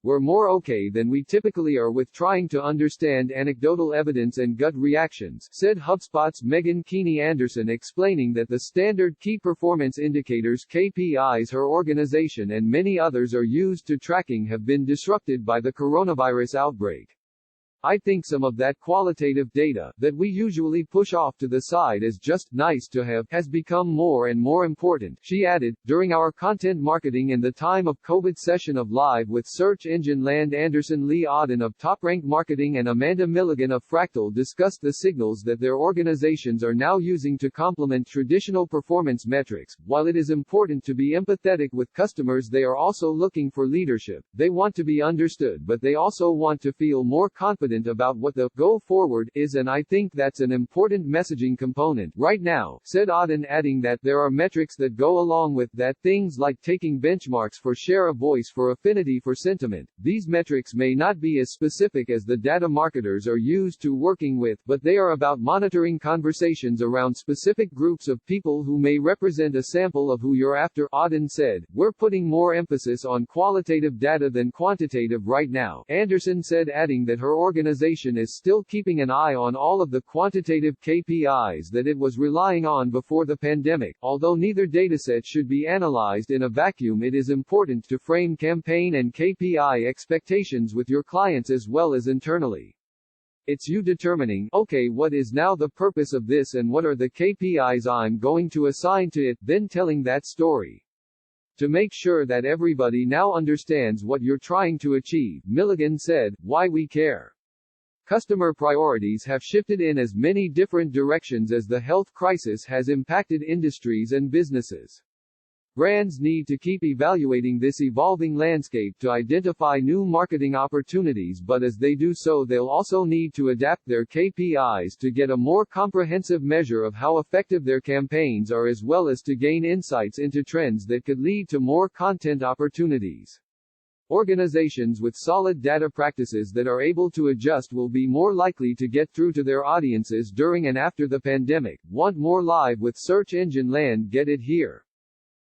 we're more okay than we typically are with trying to understand anecdotal evidence and gut reactions, said HubSpot's Megan Keeney Anderson, explaining that the standard key performance indicators KPIs her organization and many others are used to tracking have been disrupted by the coronavirus outbreak. I think some of that qualitative data, that we usually push off to the side as just nice to have, has become more and more important, she added. During our content marketing in the time of COVID session of Live with Search Engine Land, Anderson Lee Auden of Top Rank Marketing and Amanda Milligan of Fractal discussed the signals that their organizations are now using to complement traditional performance metrics. While it is important to be empathetic with customers, they are also looking for leadership. They want to be understood, but they also want to feel more confident about what the go forward is, and I think that's an important messaging component right now, said Auden, adding that there are metrics that go along with that, things like taking benchmarks for share of voice, for affinity, for sentiment. These metrics may not be as specific as the data marketers are used to working with, but they are about monitoring conversations around specific groups of people who may represent a sample of who you're after. Auden said, we're putting more emphasis on qualitative data than quantitative right now, Anderson said, adding that her organization is still keeping an eye on all of the quantitative KPIs that it was relying on before the pandemic. Although neither dataset should be analyzed in a vacuum, it is important to frame campaign and KPI expectations with your clients as well as internally. It's you determining, okay, what is now the purpose of this and what are the KPIs I'm going to assign to it, then telling that story. To make sure that everybody now understands what you're trying to achieve, Milligan said, why we care. Customer priorities have shifted in as many different directions as the health crisis has impacted industries and businesses. Brands need to keep evaluating this evolving landscape to identify new marketing opportunities, but as they do so, they'll also need to adapt their KPIs to get a more comprehensive measure of how effective their campaigns are, as well as to gain insights into trends that could lead to more content opportunities. Organizations with solid data practices that are able to adjust will be more likely to get through to their audiences during and after the pandemic. Want more Live with Search Engine Land? Get it here.